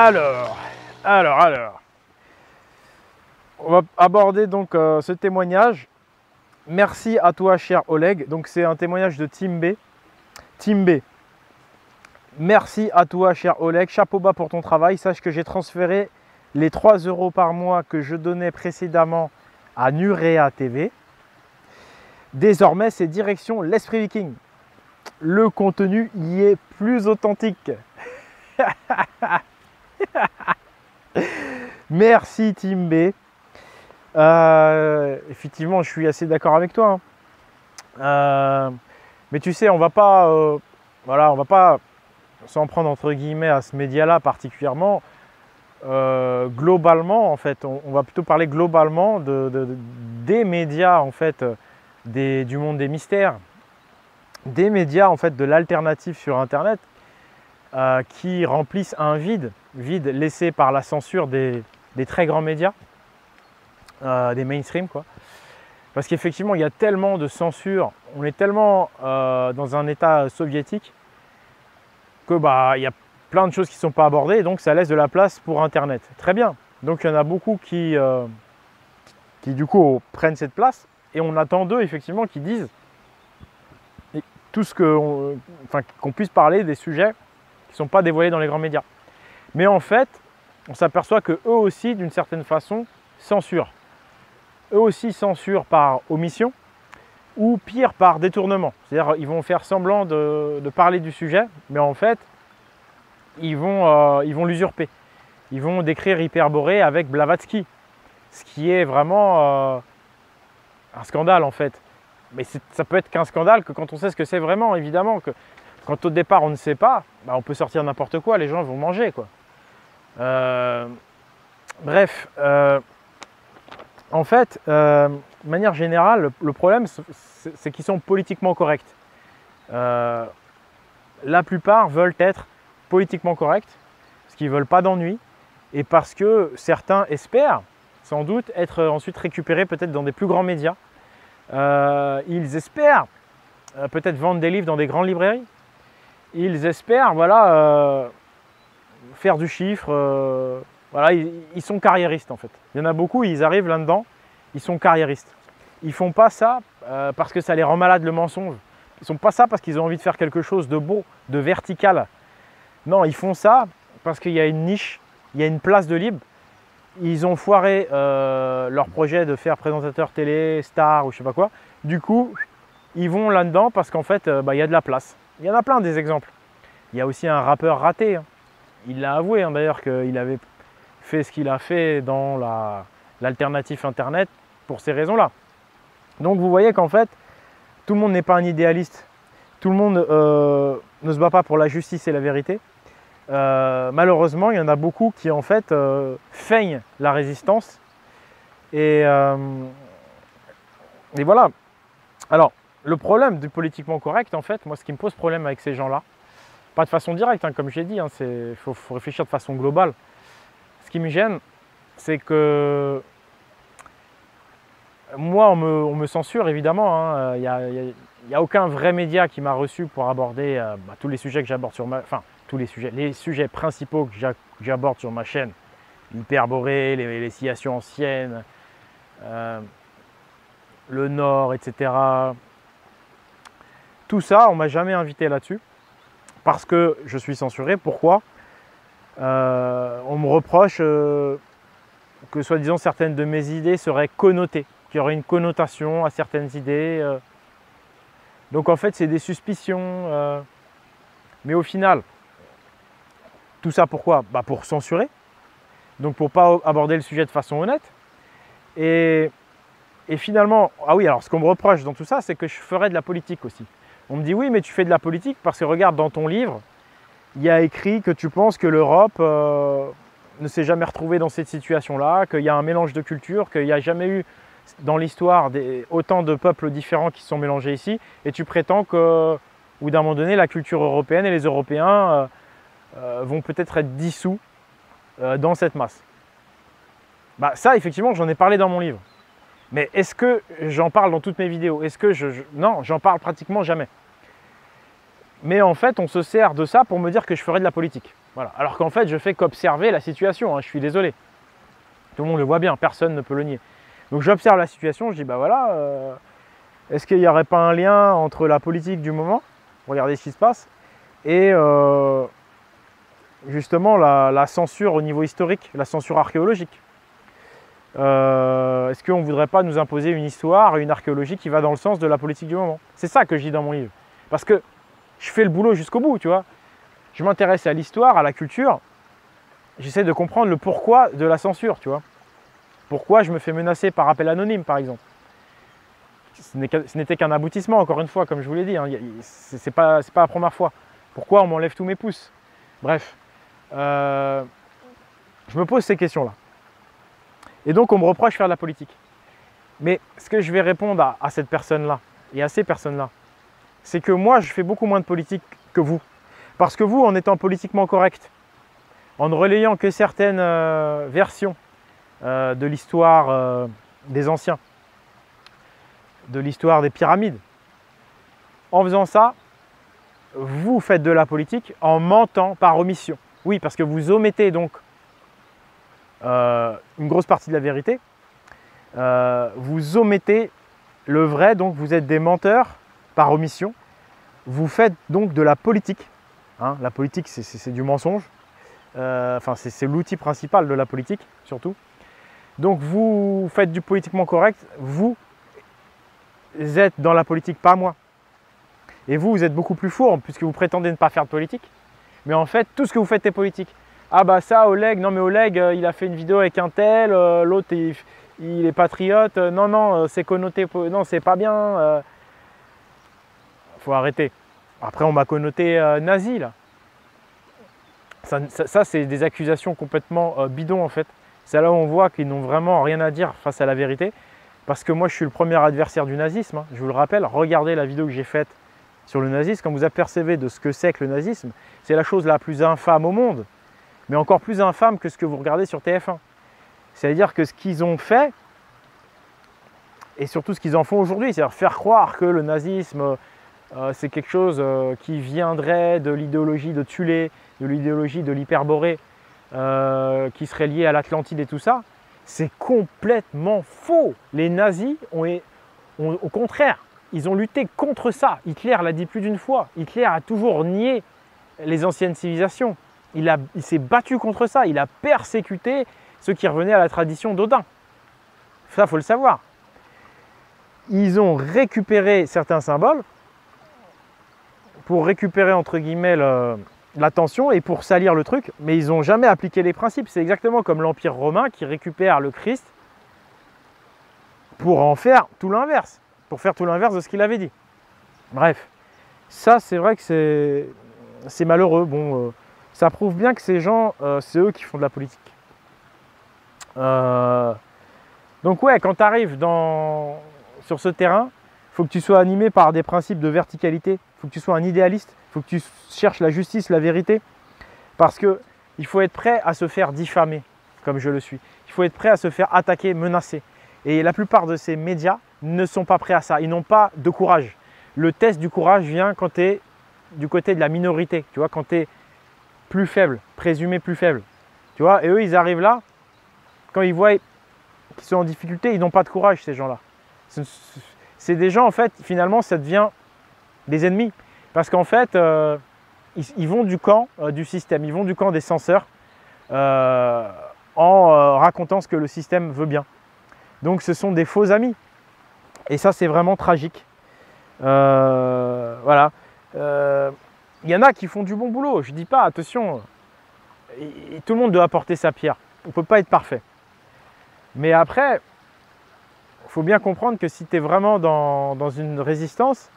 Alors, alors. On va aborder donc ce témoignage. Merci à toi, cher Oleg. Donc, c'est un témoignage de Team B. Team B. Merci à toi, cher Oleg. Chapeau bas pour ton travail. Sache que j'ai transféré les 3 € par mois que je donnais précédemment à Nurea TV. Désormais, c'est direction l'Esprit Viking. Le contenu y est plus authentique. Merci Team B. Effectivement, je suis assez d'accord avec toi. Mais tu sais, on va pas s'en prendre entre guillemets à ce média-là particulièrement. Globalement, en fait, on va plutôt parler globalement des médias en fait, du monde des mystères, des médias en fait de l'alternative sur Internet qui remplissent un vide laissé par la censure des très grands médias, des mainstream quoi. Parce qu'effectivement, il y a tellement de censure, on est tellement dans un état soviétique que il y a plein de choses qui ne sont pas abordées, et donc ça laisse de la place pour Internet. Très bien. Donc il y en a beaucoup qui du coup prennent cette place, et on attend d'eux effectivement qui disent tout ce qu'on puisse parler des sujets qui ne sont pas dévoilés dans les grands médias. Mais en fait, on s'aperçoit que eux aussi, d'une certaine façon, censurent. Eux aussi censurent par omission, ou pire par détournement. C'est-à-dire ils vont faire semblant de parler du sujet, mais en fait, ils vont l'usurper. Ils vont décrire Hyperborée avec Blavatsky, ce qui est vraiment un scandale en fait. Mais ça peut être qu'un scandale que quand on sait ce que c'est vraiment, évidemment. Que quand au départ on ne sait pas, on peut sortir n'importe quoi, les gens vont manger quoi. Bref, en fait, de manière générale, le problème c'est qu'ils sont politiquement corrects. La plupart veulent être politiquement corrects, parce qu'ils ne veulent pas d'ennui, et parce que certains espèrent sans doute être ensuite récupérés peut-être dans des plus grands médias. Ils espèrent peut-être vendre des livres dans des grandes librairies. Ils espèrent faire du chiffre. Ils sont carriéristes en fait. Il y en a beaucoup, ils arrivent là-dedans, ils sont carriéristes. Ils ne font pas ça parce que ça les rend malades le mensonge. Ils ne font pas ça parce qu'ils ont envie de faire quelque chose de beau, de vertical. Non, ils font ça parce qu'il y a une niche, il y a une place de libre. Ils ont foiré leur projet de faire présentateur télé, star ou je sais pas quoi. Du coup, ils vont là-dedans parce qu'en fait, il y a de la place. Il y en a plein des exemples. Il y a aussi un rappeur raté. Il l'a avoué d'ailleurs qu'il avait fait ce qu'il a fait dans l'alternative Internet pour ces raisons-là. Donc vous voyez qu'en fait, tout le monde n'est pas un idéaliste. Tout le monde ne se bat pas pour la justice et la vérité. Malheureusement, il y en a beaucoup qui en fait feignent la résistance. Et voilà. Alors, le problème du politiquement correct, en fait, moi ce qui me pose problème avec ces gens-là, pas de façon directe, comme je l'ai dit, il faut réfléchir de façon globale. Ce qui me gêne, c'est que moi, on me censure évidemment. Il n'y a aucun vrai média qui m'a reçu pour aborder tous les sujets que j'aborde sur ma... Enfin, tous les sujets principaux que j'aborde sur ma chaîne. L'Hyperborée, les civilisations anciennes, le Nord, etc. Tout ça, on ne m'a jamais invité là-dessus. Parce que je suis censuré. Pourquoi ? On me reproche que soi-disant certaines de mes idées seraient connotées, qu'il y aurait une connotation à certaines idées. Donc en fait, c'est des suspicions. Mais au final, tout ça pourquoi ? Pour censurer. Donc pour ne pas aborder le sujet de façon honnête. Et finalement, alors ce qu'on me reproche dans tout ça, c'est que je ferais de la politique aussi. On me dit oui, mais tu fais de la politique parce que regarde dans ton livre, il y a écrit que tu penses que l'Europe ne s'est jamais retrouvée dans cette situation-là, qu'il y a un mélange de cultures, qu'il n'y a jamais eu dans l'histoire autant de peuples différents qui se sont mélangés ici, et tu prétends qu'au bout d'un moment donné, la culture européenne et les Européens vont peut-être être dissous dans cette masse. Ça, effectivement, j'en ai parlé dans mon livre. Mais est-ce que j'en parle dans toutes mes vidéos? Est-ce que non, j'en parle pratiquement jamais. Mais en fait, on se sert de ça pour me dire que je ferai de la politique. Voilà. Alors qu'en fait, je fais qu'observer la situation, hein, je suis désolé. Tout le monde le voit bien, personne ne peut le nier. Donc j'observe la situation, je dis bah voilà, est-ce qu'il n'y aurait pas un lien entre la politique du moment, regardez ce qui se passe, et justement la censure au niveau historique, la censure archéologique. Est-ce qu'on ne voudrait pas nous imposer une histoire, une archéologie qui va dans le sens de la politique du moment? C'est ça que je dis dans mon livre. Parce que je fais le boulot jusqu'au bout, tu vois. Je m'intéresse à l'histoire, à la culture. J'essaie de comprendre le pourquoi de la censure, tu vois. Pourquoi je me fais menacer par appel anonyme, par exemple. Ce n'était qu'un aboutissement, encore une fois, comme je vous l'ai dit. Hein. Ce n'est pas la première fois. Pourquoi on m'enlève tous mes pouces? Bref. Je me pose ces questions-là. Et donc, on me reproche de faire de la politique. Mais ce que je vais répondre à cette personne-là et à ces personnes-là, c'est que moi, je fais beaucoup moins de politique que vous. Parce que vous, en étant politiquement correct, en ne relayant que certaines versions de l'histoire des anciens, de l'histoire des pyramides, en faisant ça, vous faites de la politique en mentant par omission. Oui, parce que vous omettez donc une grosse partie de la vérité. Vous omettez le vrai, donc vous êtes des menteurs par omission. Vous faites donc de la politique. Hein, la politique, c'est du mensonge. Enfin, c'est l'outil principal de la politique, surtout. Donc, vous faites du politiquement correct. Vous êtes dans la politique, pas moi. Et vous êtes beaucoup plus fourbe, puisque vous prétendez ne pas faire de politique. Mais en fait, tout ce que vous faites est politique. Ah bah ça, Oleg, non mais Oleg, il a fait une vidéo avec un tel, l'autre, il est patriote. Non, non, c'est connoté, non, c'est pas bien. Faut arrêter. Après, on m'a connoté nazi, là. Ça c'est des accusations complètement bidons, en fait. C'est là où on voit qu'ils n'ont vraiment rien à dire face à la vérité. Parce que moi, je suis le premier adversaire du nazisme. Hein. Je vous le rappelle, regardez la vidéo que j'ai faite sur le nazisme. Quand vous apercevez de ce que c'est que le nazisme, c'est la chose la plus infâme au monde. Mais encore plus infâme que ce que vous regardez sur TF1. C'est-à-dire que ce qu'ils ont fait, et surtout ce qu'ils en font aujourd'hui, c'est-à-dire faire croire que le nazisme, c'est quelque chose qui viendrait de l'idéologie de Thulé, de l'idéologie de l'hyperborée, qui serait liée à l'Atlantide et tout ça, c'est complètement faux. Les nazis au contraire, ils ont lutté contre ça. Hitler l'a dit plus d'une fois. Hitler a toujours nié les anciennes civilisations. Il s'est battu contre ça. Il a persécuté ceux qui revenaient à la tradition d'Odin. Ça, il faut le savoir. Ils ont récupéré certains symboles pour récupérer, entre guillemets, l'attention et pour salir le truc, mais ils n'ont jamais appliqué les principes. C'est exactement comme l'Empire romain qui récupère le Christ pour en faire tout l'inverse, pour faire tout l'inverse de ce qu'il avait dit. Bref, ça c'est vrai que c'est malheureux. Bon, ça prouve bien que ces gens, c'est eux qui font de la politique. Donc ouais, quand tu arrives sur ce terrain, il faut que tu sois animé par des principes de verticalité, il faut que tu sois un idéaliste, il faut que tu cherches la justice, la vérité, parce qu'il faut être prêt à se faire diffamer, comme je le suis. Il faut être prêt à se faire attaquer, menacer. Et la plupart de ces médias ne sont pas prêts à ça, ils n'ont pas de courage. Le test du courage vient quand tu es du côté de la minorité, tu vois, quand tu es plus faible, présumé plus faible. Tu vois, et eux, ils arrivent là, quand ils voient qu'ils sont en difficulté, ils n'ont pas de courage, ces gens-là. C'est des gens, en fait, finalement, ça devient des ennemis. Parce qu'en fait, ils vont du camp du système, ils vont du camp des censeurs en racontant ce que le système veut bien. Donc, ce sont des faux amis. Et ça, c'est vraiment tragique. Voilà. Il y en a qui font du bon boulot, je ne dis pas, attention, tout le monde doit apporter sa pierre. On ne peut pas être parfait. Mais après, il faut bien comprendre que si tu es vraiment dans une résistance,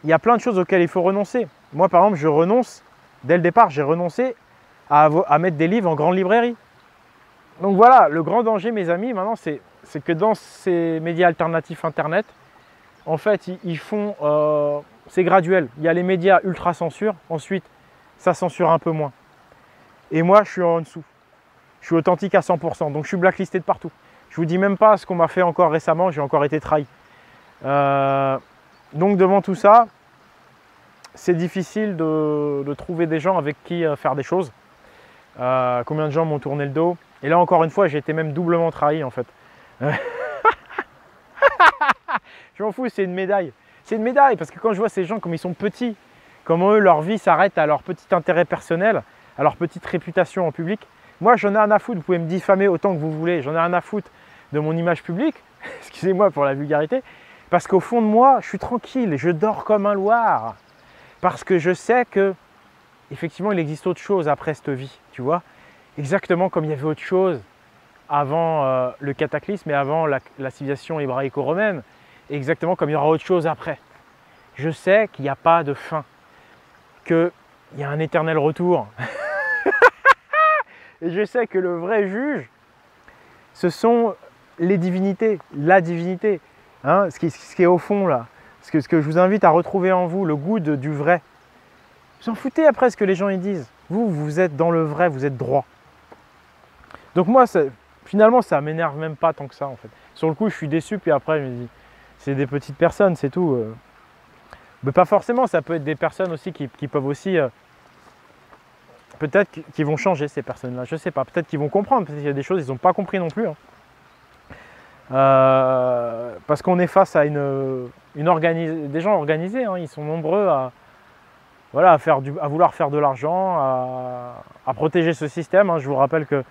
il y a plein de choses auxquelles il faut renoncer. Moi, par exemple, je renonce, dès le départ, j'ai renoncé à mettre des livres en grande librairie. Donc voilà, le grand danger, mes amis, maintenant, c'est que dans ces médias alternatifs Internet, en fait, ils font... c'est graduel. Il y a les médias ultra censure, ensuite, ça censure un peu moins. Et moi, je suis en dessous. Je suis authentique à 100%, donc je suis blacklisté de partout. Je ne vous dis même pas ce qu'on m'a fait encore récemment, j'ai encore été trahi. Donc devant tout ça, c'est difficile de trouver des gens avec qui faire des choses. Combien de gens m'ont tourné le dos. Et là encore une fois, j'ai été même doublement trahi en fait. Je m'en fous, c'est une médaille. C'est une médaille parce que quand je vois ces gens comme ils sont petits, comment eux leur vie s'arrête à leur petit intérêt personnel, à leur petite réputation en public. Moi j'en ai rien à foutre, vous pouvez me diffamer autant que vous voulez, j'en ai rien à foutre de mon image publique, excusez-moi pour la vulgarité, parce qu'au fond de moi, je suis tranquille, je dors comme un loir. Parce que je sais que, effectivement, il existe autre chose après cette vie, tu vois. Exactement comme il y avait autre chose avant le cataclysme et avant la civilisation hébraïco-romaine. Exactement comme il y aura autre chose après. Je sais qu'il n'y a pas de fin, qu'il y a un éternel retour. Et je sais que le vrai juge, ce sont les divinités, la divinité. Hein, ce qui est au fond là. Ce que je vous invite à retrouver en vous, le goût du vrai. Vous en foutez après ce que les gens y disent. Vous êtes dans le vrai, vous êtes droit. Donc moi, finalement, ça m'énerve même pas tant que ça en fait. Sur le coup, je suis déçu, puis après, je me dis, c'est des petites personnes, c'est tout. Mais pas forcément, ça peut être des personnes aussi qui peuvent aussi, peut-être qui vont changer ces personnes-là, je sais pas. Peut-être qu'ils vont comprendre, peut-être qu'il y a des choses qu'ils n'ont pas compris non plus. Hein. Parce qu'on est face à des gens organisés, hein, ils sont nombreux à vouloir faire de l'argent, à protéger ce système. Hein. Je vous rappelle que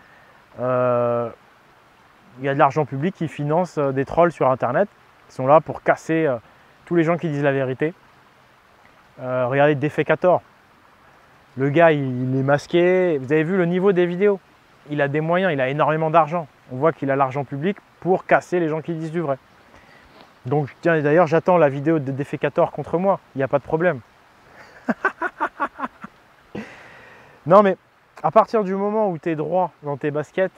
il y a de l'argent public qui finance des trolls sur internet qui sont là pour casser tous les gens qui disent la vérité. Regardez Defecator, le gars il est masqué, vous avez vu le niveau des vidéos, il a des moyens, il a énormément d'argent, on voit qu'il a l'argent public pour casser les gens qui disent du vrai. Donc tiens, d'ailleurs j'attends la vidéo de Defecator contre moi, il n'y a pas de problème. Non mais à partir du moment où tu es droit dans tes baskets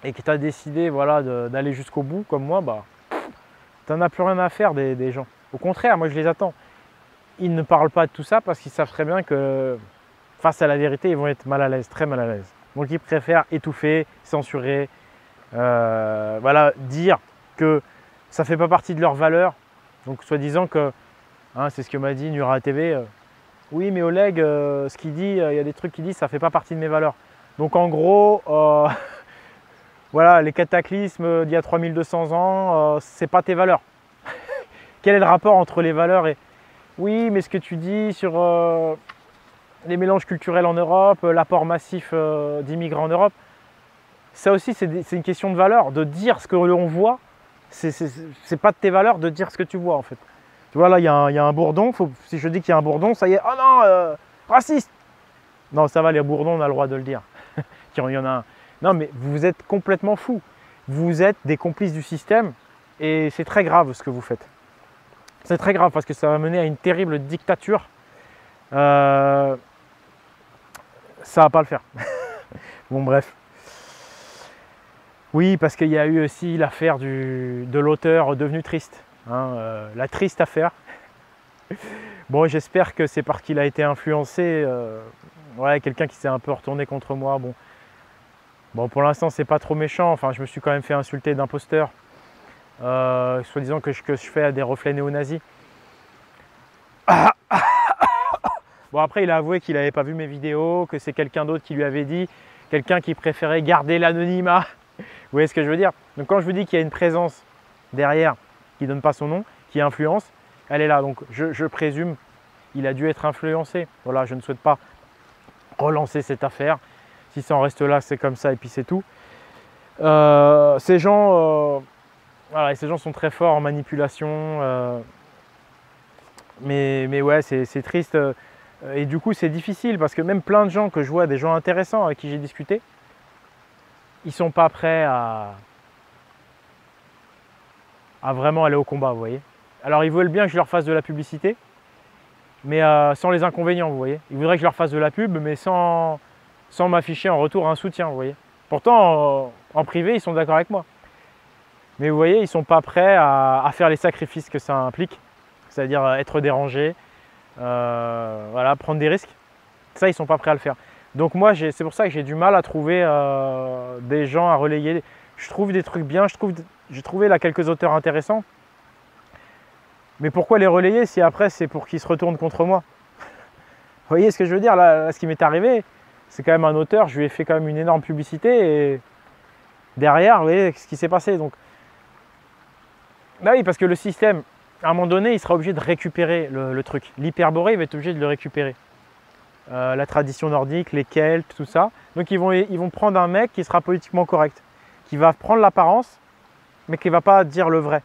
et que tu as décidé voilà, d'aller jusqu'au bout comme moi, bah, tu n'en as plus rien à faire des gens. Au contraire, moi je les attends. Ils ne parlent pas de tout ça parce qu'ils savent très bien que face à la vérité, ils vont être mal à l'aise, très mal à l'aise. Donc ils préfèrent étouffer, censurer, voilà, dire que ça ne fait pas partie de leurs valeurs. Donc soi-disant que, hein, c'est ce que m'a dit Nura TV, oui mais Oleg, ce qu'il dit, il y a des trucs qu'il dit, ça ne fait pas partie de mes valeurs. Donc en gros, voilà, les cataclysmes d'il y a 3200 ans, c'est pas tes valeurs. Quel est le rapport entre les valeurs et... Oui, mais ce que tu dis sur les mélanges culturels en Europe, l'apport massif d'immigrants en Europe, ça aussi c'est une question de valeur, de dire ce que l'on voit, c'est pas de tes valeurs de dire ce que tu vois en fait. Tu vois là, il y a un bourdon, si je dis qu'il y a un bourdon, ça y est, oh non, raciste. Non, ça va, les bourdons, on a le droit de le dire. Il y en a un. Non, mais vous êtes complètement fous. Vous êtes des complices du système et c'est très grave ce que vous faites. C'est très grave parce que ça va mener à une terrible dictature. Ça va pas le faire. Bon, bref. Oui, parce qu'il y a eu aussi l'affaire de l'auteur devenu triste. Hein, la triste affaire. Bon, j'espère que c'est parce qu'il a été influencé. Ouais, quelqu'un qui s'est un peu retourné contre moi. Bon, pour l'instant, c'est pas trop méchant. Enfin, je me suis quand même fait insulter d'imposteur. Soi-disant que je fais des reflets néo-nazis. Bon, après, il a avoué qu'il n'avait pas vu mes vidéos, que c'est quelqu'un d'autre qui lui avait dit, quelqu'un qui préférait garder l'anonymat. Vous voyez ce que je veux dire? Donc, quand je vous dis qu'il y a une présence derrière qui ne donne pas son nom, qui influence, elle est là. Donc, je présume qu'il a dû être influencé. Voilà, je ne souhaite pas relancer cette affaire. Si ça en reste là, c'est comme ça et puis c'est tout. Ces gens... voilà, ces gens sont très forts en manipulation, mais ouais, c'est triste. Et du coup, c'est difficile parce que même plein de gens que je vois, des gens intéressants avec qui j'ai discuté, ils ne sont pas prêts à vraiment aller au combat, vous voyez. Alors, ils veulent bien que je leur fasse de la publicité, mais sans les inconvénients, vous voyez. Ils voudraient que je leur fasse de la pub, mais sans m'afficher en retour un soutien, vous voyez. Pourtant, en privé, ils sont d'accord avec moi. Mais vous voyez, ils ne sont pas prêts à faire les sacrifices que ça implique, c'est-à-dire être dérangés, voilà, prendre des risques. Ça, ils ne sont pas prêts à le faire. Donc moi, c'est pour ça que j'ai du mal à trouver des gens à relayer. Je trouve des trucs bien, j'ai trouvé là quelques auteurs intéressants. Mais pourquoi les relayer si après c'est pour qu'ils se retournent contre moi? voyez ce que je veux dire là, ce qui m'est arrivé, c'est quand même un auteur, je lui ai fait quand même une énorme publicité et derrière, vous voyez ce qui s'est passé. Donc, bah oui, parce que le système, à un moment donné, il sera obligé de récupérer le truc. L'hyperborée, il va être obligé de le récupérer. La tradition nordique, les Celtes, tout ça. Donc ils vont prendre un mec qui sera politiquement correct, qui va prendre l'apparence, mais qui ne va pas dire le vrai.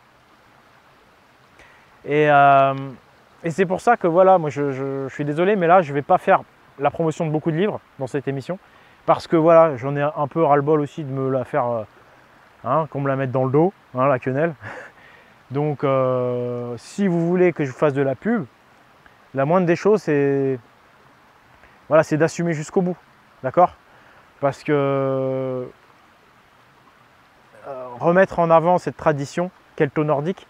Et c'est pour ça que voilà, moi je suis désolé, mais là je ne vais pas faire la promotion de beaucoup de livres dans cette émission, parce que voilà, j'en ai un peu ras-le-bol aussi de me la faire, qu'on me la mette dans le dos, la quenelle. Donc si vous voulez que je fasse de la pub, la moindre des choses c'est voilà, c'est d'assumer jusqu'au bout, d'accord? Parce que remettre en avant cette tradition celto-nordique,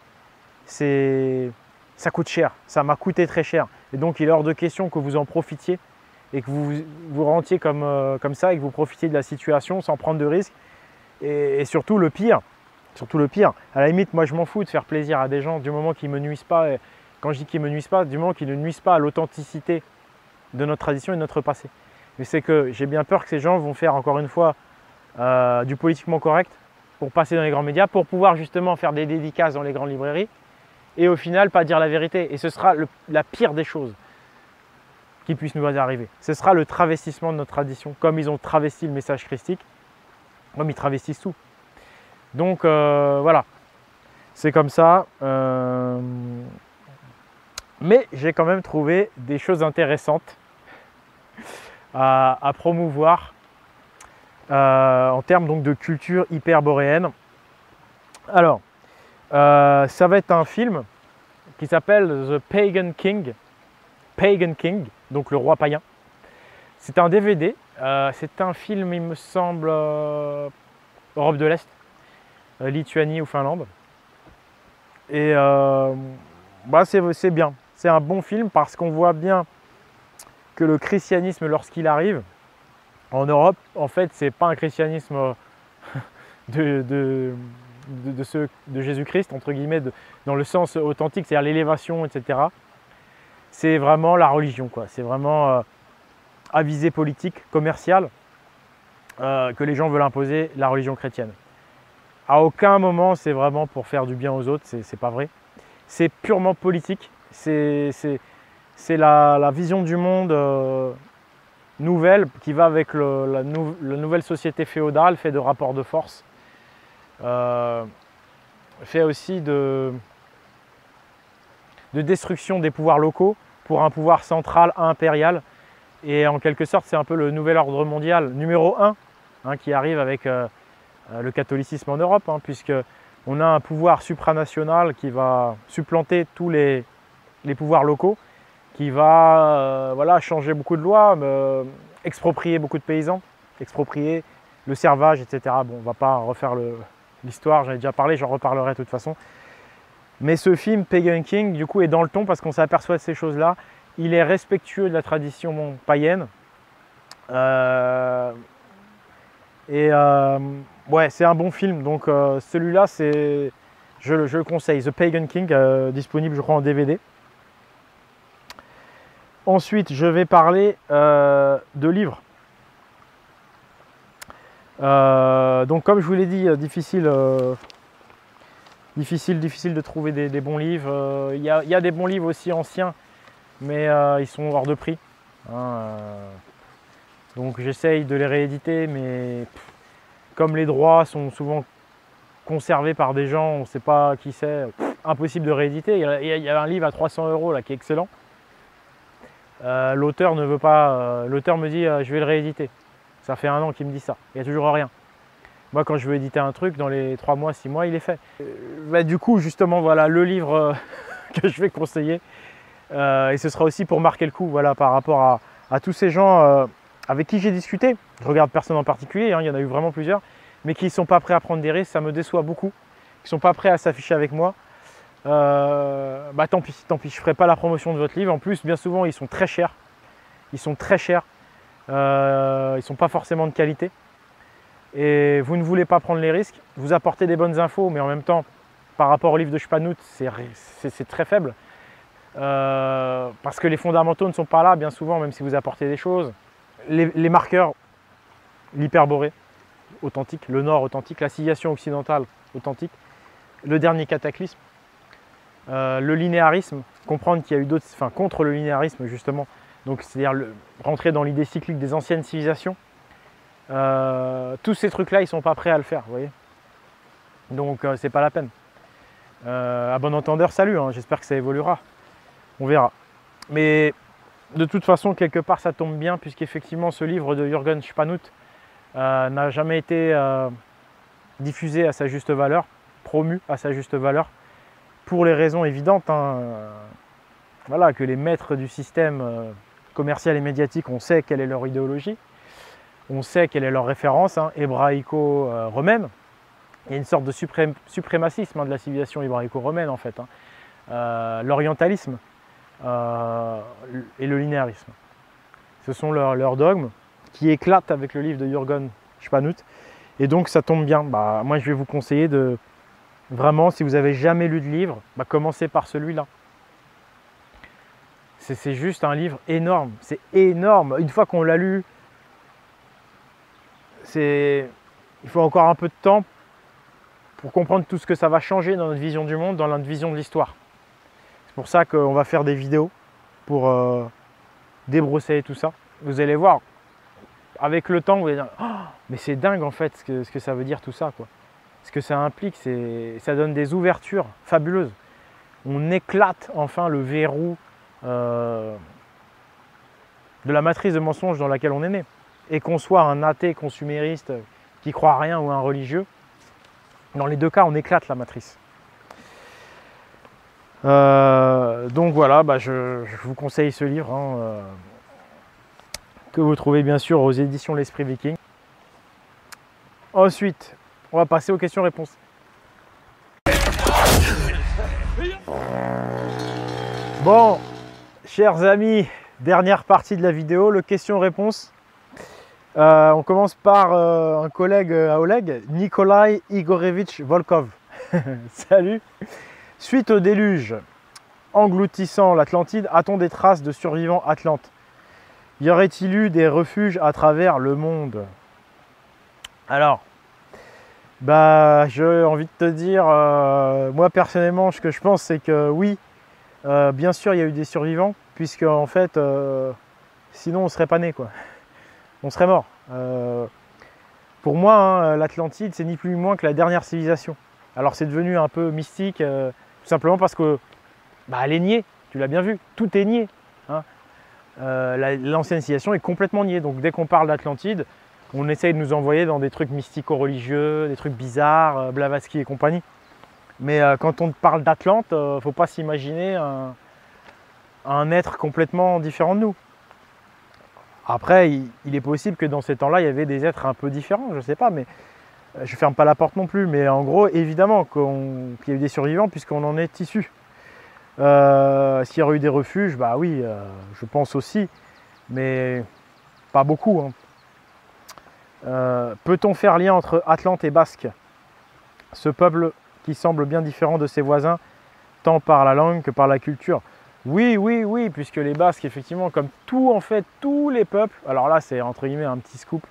ça coûte cher, ça m'a coûté très cher. Et donc il est hors de question que vous en profitiez et que vous vous rentiez comme ça et que vous profitiez de la situation sans prendre de risques. Et surtout le pire, à la limite, moi je m'en fous de faire plaisir à des gens du moment qu'ils ne me nuisent pas. Et quand je dis qu'ils ne me nuisent pas, du moment qu'ils ne nuisent pas à l'authenticité de notre tradition et de notre passé. Mais c'est que j'ai bien peur que ces gens vont faire encore une fois du politiquement correct pour passer dans les grands médias, pour pouvoir justement faire des dédicaces dans les grandes librairies et au final pas dire la vérité. Et ce sera la pire des choses qui puisse nous arriver. Ce sera le travestissement de notre tradition, comme ils ont travesti le message christique, comme ils travestissent tout. Donc voilà, c'est comme ça. Mais j'ai quand même trouvé des choses intéressantes à promouvoir en termes donc de culture hyperboréenne. Alors, ça va être un film qui s'appelle The Pagan King, donc le roi païen. C'est un DVD, c'est un film, il me semble, Europe de l'Est, Lituanie ou Finlande. Et c'est bien, c'est un bon film parce qu'on voit bien que le christianisme, lorsqu'il arrive en Europe, en fait, c'est pas un christianisme de Jésus-Christ, entre guillemets, dans le sens authentique, c'est-à-dire l'élévation, etc. C'est vraiment la religion, quoi. C'est vraiment à visée politique, commerciale, que les gens veulent imposer la religion chrétienne. À aucun moment, c'est vraiment pour faire du bien aux autres, c'est pas vrai. C'est purement politique, c'est la vision du monde nouvelle qui va avec la nouvelle société féodale, fait de rapports de force, fait aussi de destruction des pouvoirs locaux pour un pouvoir central impérial. Et en quelque sorte, c'est un peu le nouvel ordre mondial numéro 1 qui arrive avec le catholicisme en Europe, puisque on a un pouvoir supranational qui va supplanter tous les pouvoirs locaux, qui va changer beaucoup de lois, exproprier beaucoup de paysans, exproprier le servage, etc. Bon, on ne va pas refaire l'histoire, j'en ai déjà parlé, j'en reparlerai de toute façon. Mais ce film, Pagan King, du coup, est dans le ton parce qu'on s'aperçoit de ces choses-là. Il est respectueux de la tradition païenne. Ouais, c'est un bon film. Donc celui-là, je le conseille. The Pagan King, disponible, je crois, en DVD. Ensuite, je vais parler de livres. Donc, comme je vous l'ai dit, difficile de trouver des bons livres. Il y a des bons livres aussi anciens, mais ils sont hors de prix. Donc, j'essaye de les rééditer, mais comme les droits sont souvent conservés par des gens, on ne sait pas qui c'est, impossible de rééditer. Il y a un livre à 300 € là qui est excellent. L'auteur ne veut pas. L'auteur me dit je vais le rééditer. Ça fait 1 an qu'il me dit ça. Il n'y a toujours rien. Moi, quand je veux éditer un truc, dans les 3 mois, 6 mois, il est fait. Du coup, justement, voilà le livre que je vais conseiller. Et ce sera aussi pour marquer le coup, voilà, par rapport à tous ces gens avec qui j'ai discuté. Je regarde personne en particulier, il y en a eu vraiment plusieurs, mais qui ne sont pas prêts à prendre des risques. Ça me déçoit beaucoup. Qui ne sont pas prêts à s'afficher avec moi. Tant pis, je ne ferai pas la promotion de votre livre. En plus, bien souvent, ils sont très chers. Ils sont pas forcément de qualité. Et vous ne voulez pas prendre les risques. Vous apportez des bonnes infos, mais en même temps, par rapport au livre de Spanout, c'est très faible. parce que les fondamentaux ne sont pas là bien souvent, même si vous apportez des choses. Les marqueurs, l'hyperborée authentique, le nord authentique, la civilisation occidentale authentique, le dernier cataclysme, le linéarisme, comprendre qu'il y a eu d'autres, enfin contre le linéarisme justement, donc c'est-à-dire rentrer dans l'idée cyclique des anciennes civilisations. Tous ces trucs-là, ils sont pas prêts à le faire, vous voyez. Donc c'est pas la peine. À bon entendeur, salut, hein, j'espère que ça évoluera. On verra. Mais de toute façon, quelque part, ça tombe bien, puisqu'effectivement, ce livre de Jürgen Spanut n'a jamais été diffusé à sa juste valeur, promu à sa juste valeur, pour les raisons évidentes. Hein, voilà, que les maîtres du système commercial et médiatique, on sait quelle est leur idéologie, on sait quelle est leur référence, hein, hébraïco-romaine. Il y a une sorte de suprémacisme hein, de la civilisation hébraïco-romaine en fait. Hein. L'orientalisme et le linéarisme. Ce sont leurs dogmes qui éclatent avec le livre de Jürgen Spanut. Et donc ça tombe bien. Bah, moi je vais vous conseiller de vraiment, si vous n'avez jamais lu de livre, bah, commencez par celui-là. C'est juste un livre énorme. C'est énorme. Une fois qu'on l'a lu, il faut encore un peu de temps pour comprendre tout ce que ça va changer dans notre vision du monde, dans notre vision de l'histoire. C'est pour ça qu'on va faire des vidéos pour débroussailler tout ça. Vous allez voir, avec le temps, vous allez dire oh, mais c'est dingue en fait ce que ça veut dire tout ça, quoi. Ce que ça implique, ça donne des ouvertures fabuleuses. On éclate enfin le verrou de la matrice de mensonges dans laquelle on est né. Et qu'on soit un athée consumériste qui croit à rien ou un religieux, dans les deux cas, on éclate la matrice. Donc voilà, bah je vous conseille ce livre, hein, que vous trouvez bien sûr aux éditions L'Esprit Viking. Ensuite, on va passer aux questions-réponses. Bon, chers amis, dernière partie de la vidéo, le question-réponse. On commence par un collègue à Oleg, Nikolai Igorevitch Volkov. Salut. Suite au déluge engloutissant l'Atlantide, a-t-on des traces de survivants atlantes? Y aurait-il eu des refuges à travers le monde? Alors, bah, j'ai envie de te dire, moi personnellement, ce que je pense, c'est que oui, bien sûr, il y a eu des survivants, puisque en fait, sinon on serait pas né, quoi. On serait mort. Pour moi, hein, l'Atlantide, c'est ni plus ni moins que la dernière civilisation. Alors c'est devenu un peu mystique, tout simplement parce que bah, elle est niée, tu l'as bien vu, tout est nié. Hein. L'ancienne civilisation est complètement niée. Donc dès qu'on parle d'Atlantide, on essaye de nous envoyer dans des trucs mystico-religieux, des trucs bizarres, Blavatsky et compagnie. Mais quand on parle d'Atlante, il ne faut pas s'imaginer un être complètement différent de nous. Après, il est possible que dans ces temps-là, il y avait des êtres un peu différents, je ne sais pas, mais je ne ferme pas la porte non plus. Mais en gros, évidemment qu'il y a eu des survivants puisqu'on en est issu. S'il y aurait eu des refuges, bah oui, je pense aussi, mais pas beaucoup. Hein. Peut-on faire lien entre Atlante et Basque? Ce peuple qui semble bien différent de ses voisins, tant par la langue que par la culture. Oui, oui, oui, puisque les Basques, effectivement, comme tout, en fait, tous les peuples, alors là, c'est entre guillemets un petit scoop,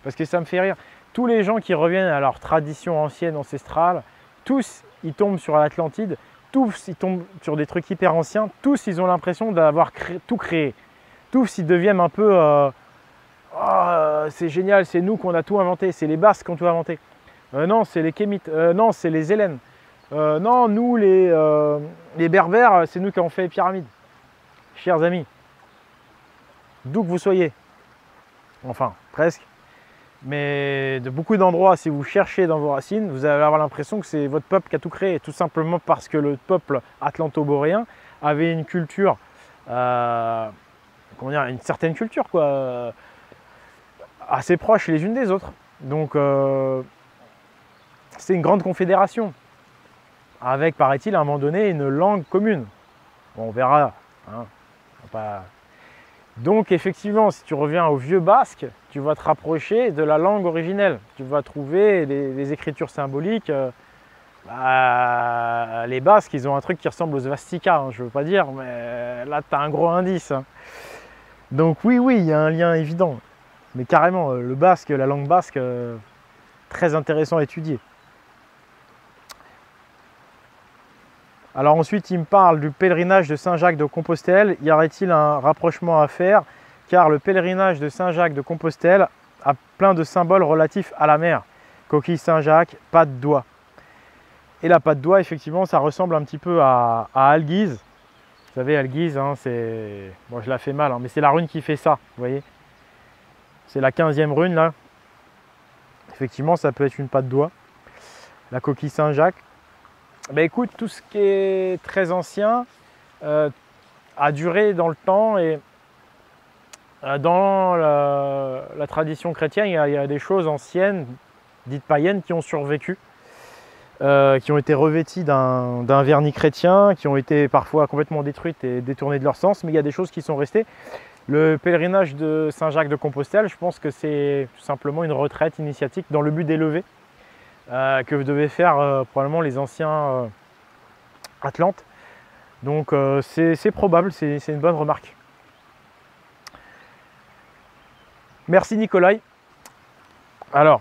parce que ça me fait rire, tous les gens qui reviennent à leur tradition ancienne, ancestrale, tous, ils tombent sur l'Atlantide, tous, ils tombent sur des trucs hyper anciens, tous, ils ont l'impression d'avoir tout créé. Tous, ils deviennent un peu, c'est génial, c'est nous qu'on a tout inventé, c'est les Basques qui ont tout inventé. Non, c'est les Kémites, non, c'est les Hellènes. Non, nous, les Berbères, c'est nous qui avons fait les pyramides. Chers amis, d'où que vous soyez, enfin, presque, mais de beaucoup d'endroits, si vous cherchez dans vos racines, vous allez avoir l'impression que c'est votre peuple qui a tout créé, tout simplement parce que le peuple atlanto-boréen avait une culture, comment dire, une certaine culture, quoi, assez proche les unes des autres. Donc, c'est une grande confédération. Avec, paraît-il, à un moment donné, une langue commune. Bon, on verra. Hein. Donc, effectivement, si tu reviens au vieux basque, tu vas te rapprocher de la langue originelle. Tu vas trouver les écritures symboliques Bah, les Basques, ils ont un truc qui ressemble aux svastikas, hein, je veux pas dire, mais là, tu as un gros indice. Hein. Donc oui, oui, il y a un lien évident. Mais carrément, le basque, la langue basque, très intéressant à étudier. Alors ensuite, il me parle du pèlerinage de Saint-Jacques de Compostelle. Y aurait-il un rapprochement à faire? Car le pèlerinage de Saint-Jacques de Compostelle a plein de symboles relatifs à la mer. Coquille Saint-Jacques, patte d'oie. Et la patte d'oie, effectivement, ça ressemble un petit peu à Algise. Vous savez, Algise, hein, c'est... Bon, je la fais mal, hein, mais c'est la rune qui fait ça, vous voyez. C'est la 15e rune, là. Effectivement, ça peut être une patte d'oie. La coquille Saint-Jacques. Ben écoute, tout ce qui est très ancien a duré dans le temps et dans la tradition chrétienne, il y a des choses anciennes, dites païennes, qui ont survécu, qui ont été revêties d'un vernis chrétien, qui ont été parfois complètement détruites et détournées de leur sens, mais il y a des choses qui sont restées. Le pèlerinage de Saint-Jacques de Compostelle, je pense que c'est tout simplement une retraite initiatique dans le but d'élever que devaient faire probablement les anciens Atlantes. Donc c'est probable, c'est une bonne remarque. Merci Nicolai. Alors,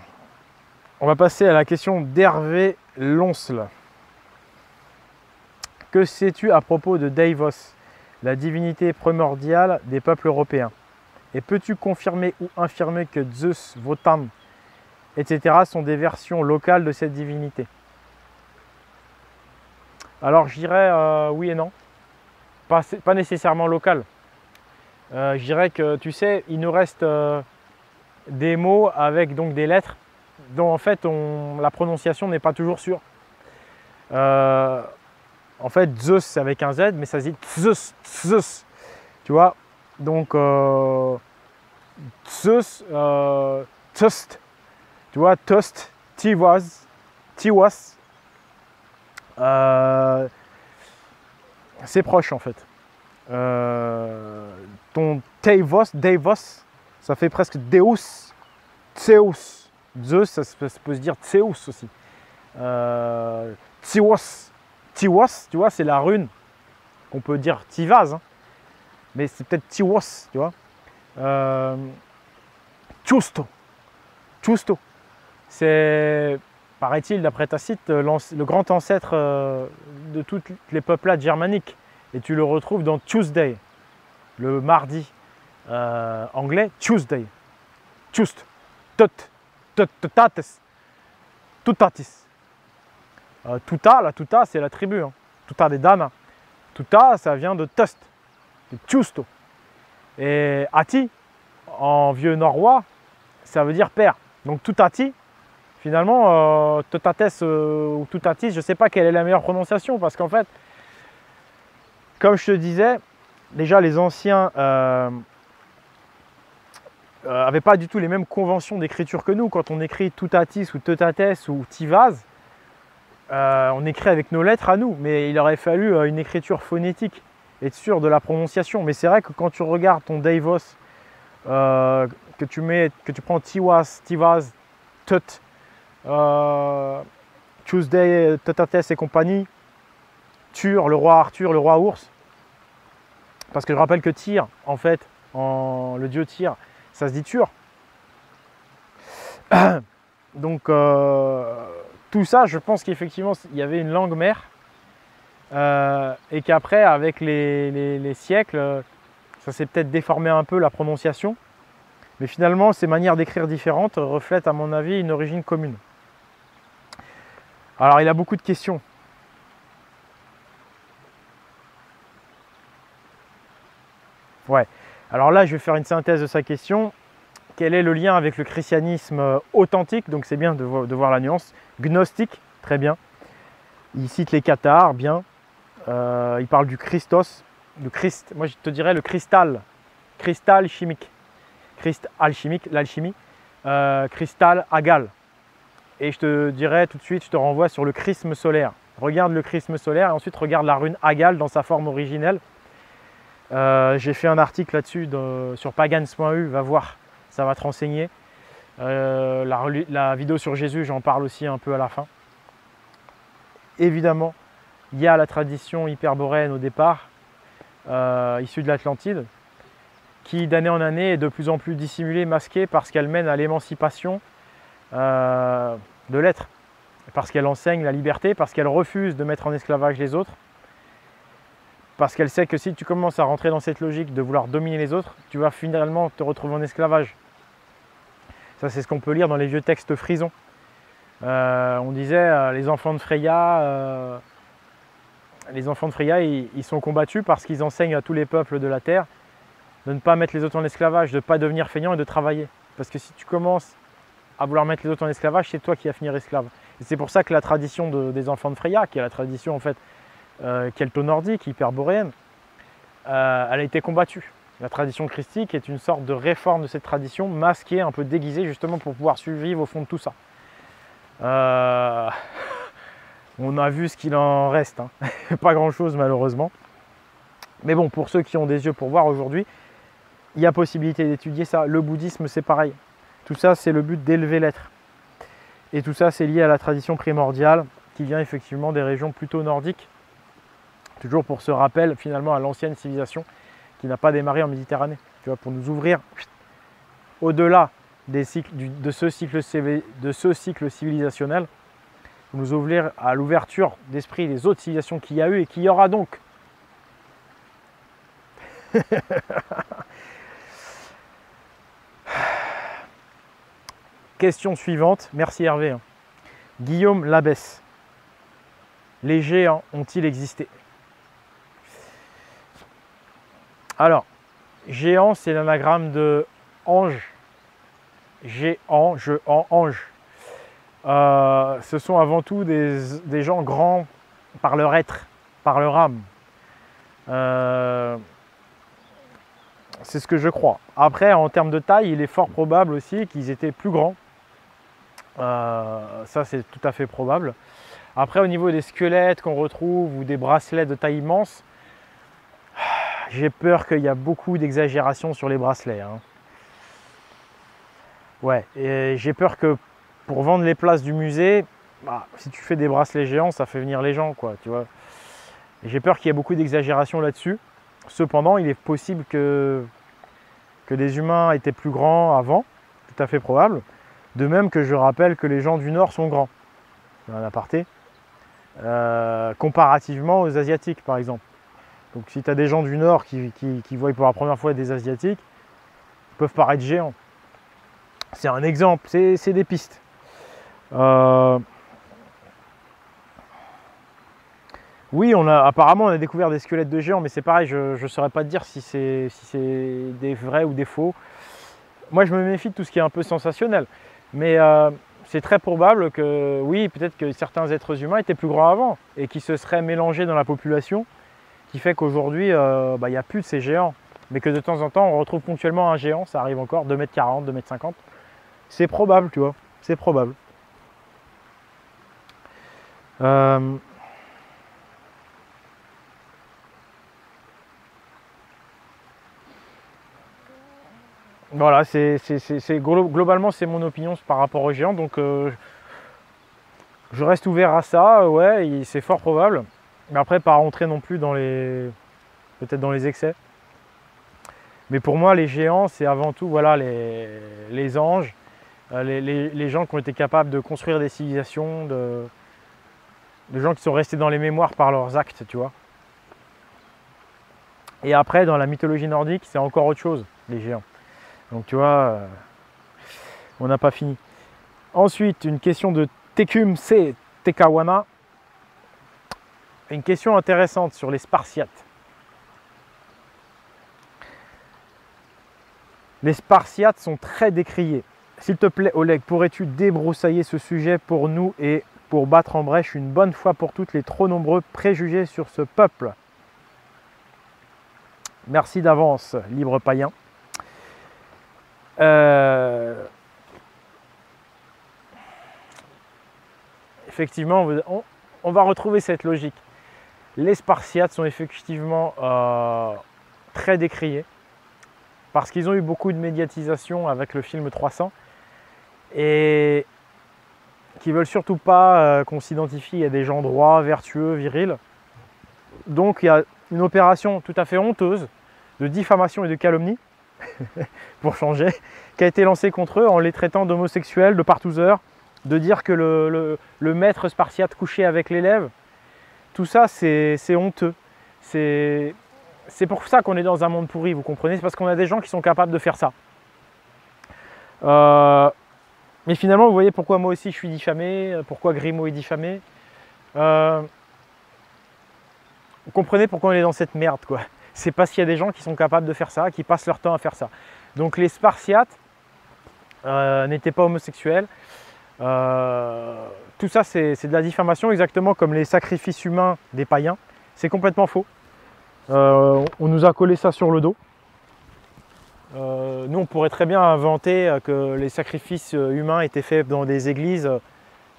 on va passer à la question d'Hervé Lonsle. Que sais-tu à propos de Deivos, la divinité primordiale des peuples européens? Et peux-tu confirmer ou infirmer que Zeus, Wotan, etc. sont des versions locales de cette divinité? Alors je dirais oui et non. Pas nécessairement local. Je dirais que, tu sais, il nous reste des mots avec donc des lettres dont en fait la prononciation n'est pas toujours sûre. En fait, Zeus c'est avec un Z, mais ça se dit Zeus, Zeus. Tu vois? Donc Zeus, Tust. Tu vois, Tust, Tiwas, Tiwas. C'est proche en fait. Ton Deivos, ça fait presque Deus, Zeus. Zeus, ça peut se dire Zeus aussi. Tiwas, Tiwas, tu vois, c'est la rune qu'on peut dire Tivaz, hein, mais c'est peut-être Tiwas, tu vois. Chusto, Chusto, c'est, paraît-il, d'après Tacite, le grand ancêtre de tous les peuplades germaniques. Et tu le retrouves dans Tuesday, le mardi anglais, Tuesday. Tust, tutatis, tutatis. Tuta, la Tuta, c'est la tribu. Hein. Tuta des Dana. Tuta, ça vient de Tust, de Tusto. Et Ati, en vieux norrois, ça veut dire père. Donc Tutati, finalement, Tutates ou Tutatis, je ne sais pas quelle est la meilleure prononciation, parce qu'en fait, comme je te disais, déjà les anciens n'avaient pas du tout les mêmes conventions d'écriture que nous. Quand on écrit Tutatis ou Tutates ou Tivaz, on écrit avec nos lettres à nous, mais il aurait fallu une écriture phonétique, être sûr de la prononciation. Mais c'est vrai que quand tu regardes ton Deivos, que tu prends Tiwas, Tivaz, Tut, Tuesday, Tutates et compagnie, Tur, le roi Arthur, le roi ours. Parce que je rappelle que Tyr, en fait, le dieu Tyr, ça se dit Tur. Donc tout ça, je pense qu'effectivement, il y avait une langue mère et qu'après, avec les siècles, ça s'est peut-être déformé un peu la prononciation. Mais finalement, ces manières d'écrire différentes reflètent, à mon avis, une origine commune. Alors, il a beaucoup de questions. Ouais. Alors là, je vais faire une synthèse de sa question. Quel est le lien avec le christianisme authentique? Donc c'est bien de voir la nuance. Gnostique, très bien. Il cite les cathares, bien. Il parle du Christos, du Christ. Moi, je te dirais le cristal. Cristal chimique. Christ alchimique, l'alchimie. Cristal agal. Et je te dirais tout de suite, je te renvoie sur le chrisme solaire. Regarde le chrisme solaire et ensuite regarde la rune agal dans sa forme originelle. J'ai fait un article là-dessus sur pagans.eu, va voir, ça va te renseigner. La vidéo sur Jésus, j'en parle aussi un peu à la fin. évidemment, il y a la tradition hyperboréenne au départ, issue de l'Atlantide, qui d'année en année est de plus en plus dissimulée, masquée, parce qu'elle mène à l'émancipation de l'être, parce qu'elle enseigne la liberté, parce qu'elle refuse de mettre en esclavage les autres, parce qu'elle sait que si tu commences à rentrer dans cette logique de vouloir dominer les autres, tu vas finalement te retrouver en esclavage. Ça, c'est ce qu'on peut lire dans les vieux textes frisons. On disait les enfants de Freya, ils sont combattus parce qu'ils enseignent à tous les peuples de la terre de ne pas mettre les autres en esclavage, de ne pas devenir feignant et de travailler. Parce que si tu commences à vouloir mettre les autres en esclavage, c'est toi qui vas finir esclave. Et c'est pour ça que la tradition des enfants de Freya, qui est la tradition en fait kelto-nordique, hyperboréenne, elle a été combattue. La tradition christique est une sorte de réforme de cette tradition, masquée, un peu déguisée, justement pour pouvoir survivre au fond de tout ça. On a vu ce qu'il en reste, hein. Pas grand-chose malheureusement. Mais bon, pour ceux qui ont des yeux pour voir aujourd'hui, il y a possibilité d'étudier ça. Le bouddhisme, c'est pareil. Tout ça, c'est le but d'élever l'être. Et tout ça, c'est lié à la tradition primordiale qui vient effectivement des régions plutôt nordiques. Toujours pour ce rappel finalement à l'ancienne civilisation qui n'a pas démarré en Méditerranée. Tu vois, pour nous ouvrir au-delà de ce cycle civilisationnel, pour nous ouvrir à l'ouverture d'esprit des autres civilisations qu'il y a eu et qu'il y aura donc. Question suivante, merci Hervé. Guillaume Labesse. Les géants ont-ils existé? Alors, géant, c'est l'anagramme de ange. Géant, ange. Ce sont avant tout des gens grands par leur être, par leur âme. C'est ce que je crois. Après, en termes de taille, il est fort probable aussi qu'ils étaient plus grands. Ça, c'est tout à fait probable. Après, au niveau des squelettes qu'on retrouve ou des bracelets de taille immense, j'ai peur qu'il y a beaucoup d'exagération sur les bracelets, hein. Ouais, et j'ai peur que pour vendre les places du musée, si tu fais des bracelets géants, ça fait venir les gens, quoi, tu vois. J'ai peur qu'il y ait beaucoup d'exagération là-dessus. Cependant, il est possible que des humains étaient plus grands avant, tout à fait probable. De même que je rappelle que les gens du Nord sont grands, un aparté, comparativement aux Asiatiques, par exemple. Donc si tu as des gens du Nord qui voient pour la première fois des Asiatiques, ils peuvent paraître géants. C'est un exemple, c'est des pistes. Oui, apparemment on a découvert des squelettes de géants, mais c'est pareil, je ne saurais pas te dire si c'est des vrais ou des faux. Moi je me méfie de tout ce qui est un peu sensationnel. Mais c'est très probable que, oui, peut-être que certains êtres humains étaient plus grands avant et qui se seraient mélangés dans la population, qui fait qu'aujourd'hui, il n'y a plus de ces géants. Mais que de temps en temps, on retrouve ponctuellement un géant, ça arrive encore, 2,40 m, 2,50 m. C'est probable, tu vois, c'est probable. Voilà, globalement, c'est mon opinion par rapport aux géants. Donc, je reste ouvert à ça, ouais, c'est fort probable. Mais après, pas rentrer non plus peut-être dans les excès. Mais pour moi, les géants, c'est avant tout voilà, les anges, les gens qui ont été capables de construire des civilisations, de gens qui sont restés dans les mémoires par leurs actes, tu vois. Et après, dans la mythologie nordique, c'est encore autre chose, les géants. Donc tu vois, on n'a pas fini. Ensuite, une question de Tekum C. Tekawana. Une question intéressante sur les Spartiates. Les Spartiates sont très décriés. S'il te plaît, Oleg, pourrais-tu débroussailler ce sujet pour nous et pour battre en brèche une bonne fois pour toutes les trop nombreux préjugés sur ce peuple? Merci d'avance, libre païen. Effectivement, on va retrouver cette logique. Les Spartiates sont effectivement très décriés parce qu'ils ont eu beaucoup de médiatisation avec le film 300 et qui veulent surtout pas qu'on s'identifie à des gens droits, vertueux, virils. Donc il y a une opération tout à fait honteuse de diffamation et de calomnie, pour changer, qui a été lancée contre eux en les traitant d'homosexuels, de partouzeurs, de dire que le maître spartiate couchait avec l'élève. Tout ça, c'est honteux. C'est pour ça qu'on est dans un monde pourri, vous comprenez? C'est parce qu'on a des gens qui sont capables de faire ça. Mais finalement, vous voyez pourquoi moi aussi je suis diffamé, pourquoi Grimaud est diffamé. Vous comprenez pourquoi on est dans cette merde, quoi. C'est parce qu'il y a des gens qui sont capables de faire ça, qui passent leur temps à faire ça. Donc les Spartiates n'étaient pas homosexuels. Tout ça, c'est de la diffamation, exactement comme les sacrifices humains des païens. C'est complètement faux. On nous a collé ça sur le dos. Nous, on pourrait très bien inventer que les sacrifices humains étaient faits dans des églises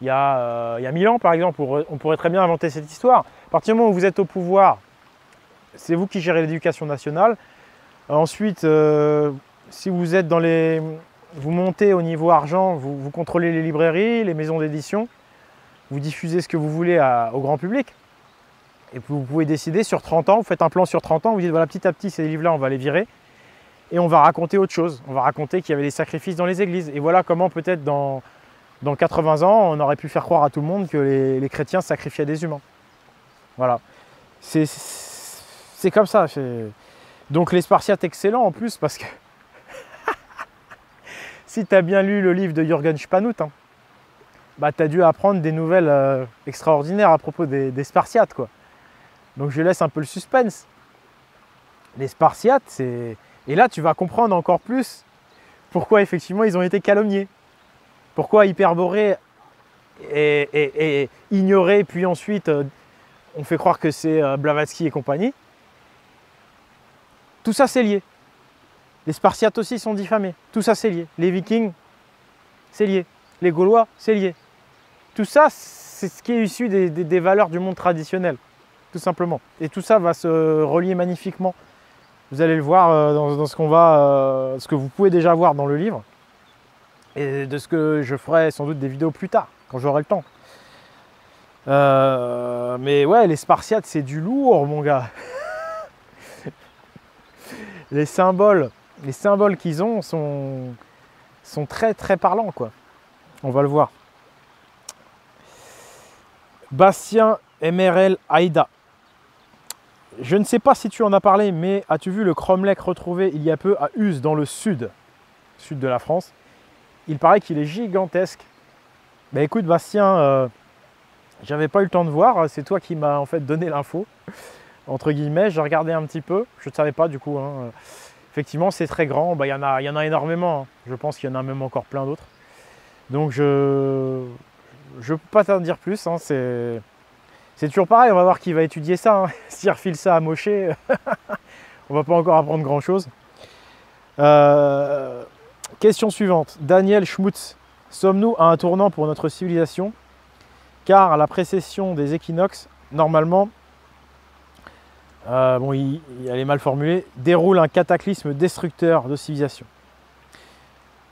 il y a 1000 ans, par exemple. On pourrait très bien inventer cette histoire. À partir du moment où vous êtes au pouvoir, c'est vous qui gérez l'éducation nationale. Ensuite, si vous êtes dans les... Vous montez au niveau argent, vous contrôlez les librairies, les maisons d'édition, vous diffusez ce que vous voulez au grand public. Et puis vous pouvez décider sur 30 ans, vous faites un plan sur 30 ans, vous dites voilà, petit à petit, ces livres-là, on va les virer. Et on va raconter autre chose. On va raconter qu'il y avait des sacrifices dans les églises. Et voilà comment peut-être dans 80 ans, on aurait pu faire croire à tout le monde que les chrétiens sacrifiaient des humains. Voilà. C'est comme ça. Donc les Spartiates, excellents en plus, parce que si tu as bien lu le livre de Jürgen Spanut, hein, bah, tu as dû apprendre des nouvelles extraordinaires à propos des Spartiates, quoi. Donc je laisse un peu le suspense. Les Spartiates, c'est... Et là, tu vas comprendre encore plus pourquoi effectivement ils ont été calomniés. Pourquoi Hyperborée est ignoré, puis ensuite on fait croire que c'est Blavatsky et compagnie. Tout ça, c'est lié. Les Spartiates aussi sont diffamés. Tout ça, c'est lié. Les Vikings, c'est lié. Les Gaulois, c'est lié. Tout ça, c'est ce qui est issu des valeurs du monde traditionnel, tout simplement. Et tout ça va se relier magnifiquement. Vous allez le voir dans ce que vous pouvez déjà voir dans le livre. Et de ce que je ferai sans doute des vidéos plus tard, quand j'aurai le temps. Mais ouais, les Spartiates, c'est du lourd, mon gars. Les symboles qu'ils ont sont très très parlants, quoi. On va le voir. Bastien MRL Aïda. Je ne sais pas si tu en as parlé, mais as-tu vu le cromlech retrouvé il y a peu à Uzes, dans le sud de la France? Il paraît qu'il est gigantesque. Bah écoute Bastien, j'avais pas eu le temps de voir, c'est toi qui m'as en fait donné l'info, entre guillemets. J'ai regardé un petit peu, je ne savais pas du coup, hein. Effectivement c'est très grand, bah, y en a énormément, hein. Je pense qu'il y en a même encore plein d'autres. Donc je ne peux pas t'en dire plus, hein. C'est toujours pareil, on va voir qui va étudier ça, hein. S'il refile ça à Moshe, on va pas encore apprendre grand chose. Question suivante, Daniel Schmutz. Sommes-nous à un tournant pour notre civilisation? Car à la précession des équinoxes, normalement, bon, elle est mal formulée, déroule un cataclysme destructeur de civilisation.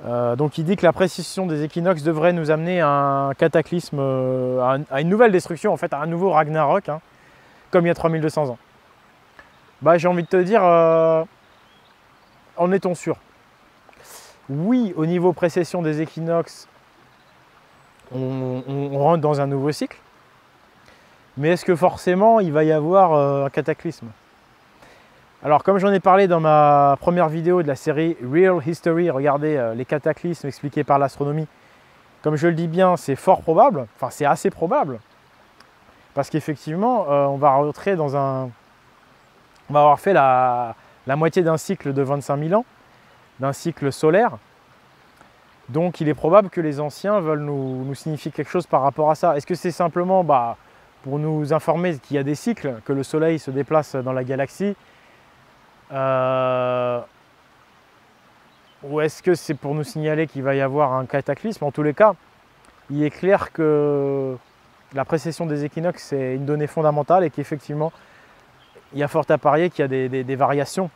Donc il dit que la précession des équinoxes devrait nous amener à un cataclysme, à une nouvelle destruction, en fait à un nouveau Ragnarok, hein, comme il y a 3200 ans. Bah, j'ai envie de te dire, en est-on sûr? Oui, au niveau précession des équinoxes, on rentre dans un nouveau cycle, mais est-ce que forcément il va y avoir un cataclysme? Alors comme j'en ai parlé dans ma première vidéo de la série Real History, regardez les cataclysmes expliqués par l'astronomie, comme je le dis bien, c'est fort probable, enfin c'est assez probable, parce qu'effectivement on va rentrer dans un... On va avoir fait la moitié d'un cycle de 25 000 ans, d'un cycle solaire, donc il est probable que les anciens veulent nous signifier quelque chose par rapport à ça. Est-ce que c'est simplement pour nous informer qu'il y a des cycles, que le soleil se déplace dans la galaxie, ou est-ce que c'est pour nous signaler qu'il va y avoir un cataclysme? En tous les cas, il est clair que la précession des équinoxes c'est une donnée fondamentale et qu'effectivement, il y a fort à parier qu'il y a des variations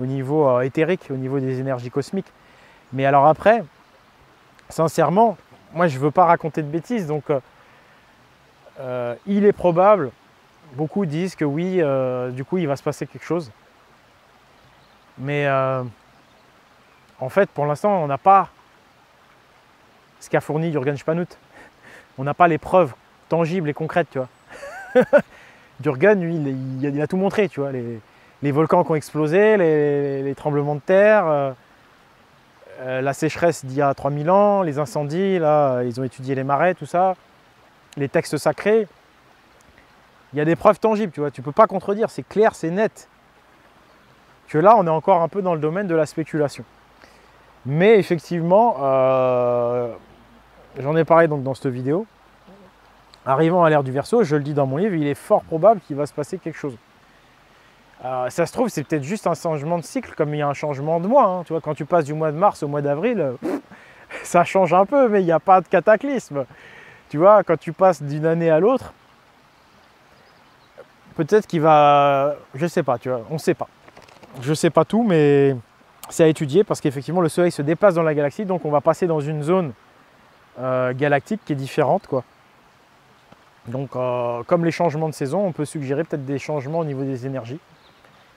au niveau éthérique, au niveau des énergies cosmiques. Mais alors après, sincèrement, moi je veux pas raconter de bêtises, donc il est probable, beaucoup disent que oui, du coup il va se passer quelque chose. Mais en fait, pour l'instant, on n'a pas ce qu'a fourni Jürgen Spanout. On n'a pas les preuves tangibles et concrètes, tu vois. Jürgen, lui, il a tout montré, tu vois. Les volcans qui ont explosé, les tremblements de terre, la sécheresse d'il y a 3000 ans, les incendies, là, ils ont étudié les marais, tout ça, les textes sacrés. Il y a des preuves tangibles, tu vois. Tu ne peux pas contredire, c'est clair, c'est net. Que là, on est encore un peu dans le domaine de la spéculation. Mais effectivement, j'en ai parlé donc dans cette vidéo. Arrivant à l'ère du Verseau, je le dis dans mon livre, il est fort probable qu'il va se passer quelque chose. Ça se trouve, c'est peut-être juste un changement de cycle, comme il y a un changement de mois. Hein. Tu vois, quand tu passes du mois de mars au mois d'avril, ça change un peu, mais il n'y a pas de cataclysme. Tu vois, quand tu passes d'une année à l'autre, peut-être qu'il va... Je sais pas, tu vois, on ne sait pas. Je ne sais pas tout, mais c'est à étudier parce qu'effectivement, le Soleil se déplace dans la galaxie, donc on va passer dans une zone galactique qui est différente, quoi. Donc, comme les changements de saison, on peut suggérer peut-être des changements au niveau des énergies.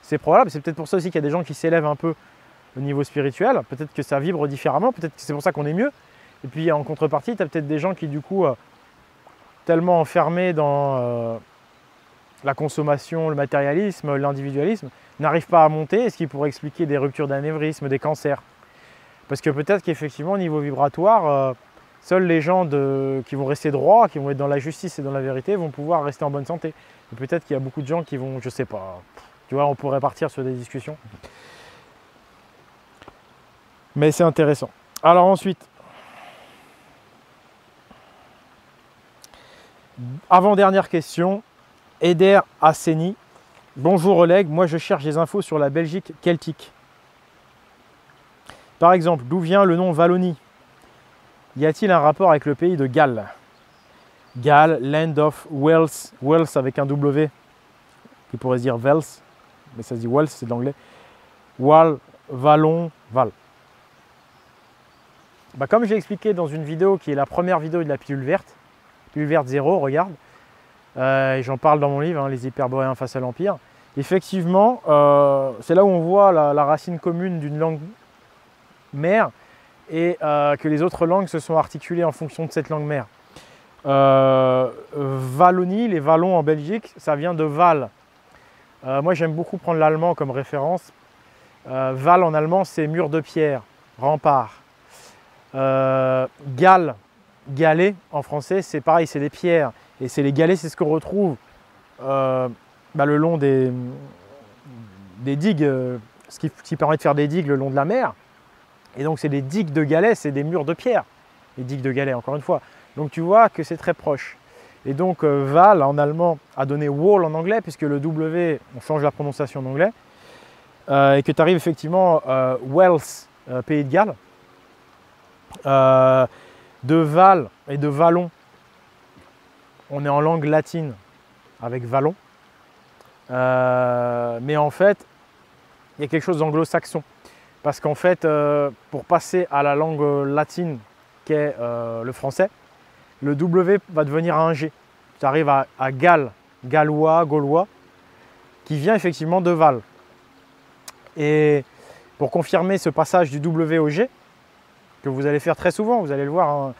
C'est probable, c'est peut-être pour ça aussi qu'il y a des gens qui s'élèvent un peu au niveau spirituel. Peut-être que ça vibre différemment, peut-être que c'est pour ça qu'on est mieux. Et puis en contrepartie, tu as peut-être des gens qui du coup, tellement enfermés dans la consommation, le matérialisme, l'individualisme, n'arrivent pas à monter, ce qui pourrait expliquer des ruptures d'anévrisme, des cancers. Parce que peut-être qu'effectivement, au niveau vibratoire, seuls les gens qui vont rester droits, qui vont être dans la justice et dans la vérité, vont pouvoir rester en bonne santé. Et peut-être qu'il y a beaucoup de gens qui vont, je sais pas, tu vois, on pourrait partir sur des discussions. Mais c'est intéressant. Alors ensuite, avant-dernière question, Eder Asseni. Bonjour Oleg, moi je cherche des infos sur la Belgique celtique. Par exemple, d'où vient le nom Wallonie? Y a-t-il un rapport avec le pays de Galles? Galles, Land of Wales, Wales avec un W, qui pourrait se dire Wales, mais ça se dit Wales, c'est de l'anglais. Wal, Vallon, Val. Bah, comme j'ai expliqué dans une vidéo qui est la première vidéo de la pilule verte 0, regarde, et j'en parle dans mon livre, hein, Les Hyperboréens face à l'Empire. Effectivement, c'est là où on voit la racine commune d'une langue mère et que les autres langues se sont articulées en fonction de cette langue mère. Wallonie, les Wallons en Belgique, ça vient de Val. Moi j'aime beaucoup prendre l'allemand comme référence. Val en allemand c'est mur de pierre, rempart. Galles, galets en français c'est pareil, c'est des pierres. Et c'est les galets, c'est ce qu'on retrouve le long des digues, ce qui permet de faire des digues le long de la mer. Et donc c'est des digues de galets, c'est des murs de pierre. Les digues de galets, encore une fois. Donc tu vois que c'est très proche. Et donc Val en allemand a donné wall en anglais, puisque le W, on change la prononciation en anglais. Et que tu arrives effectivement Wales, pays de Galles. De Val et de Vallon, on est en langue latine avec Vallon. Mais en fait, il y a quelque chose d'anglo-saxon. Parce qu'en fait, pour passer à la langue latine qu'est le français, le W va devenir un G. Tu arrives à Galles, gallois, gaulois, qui vient effectivement de Val. Et pour confirmer ce passage du W au G, que vous allez faire très souvent, vous allez le voir, hein,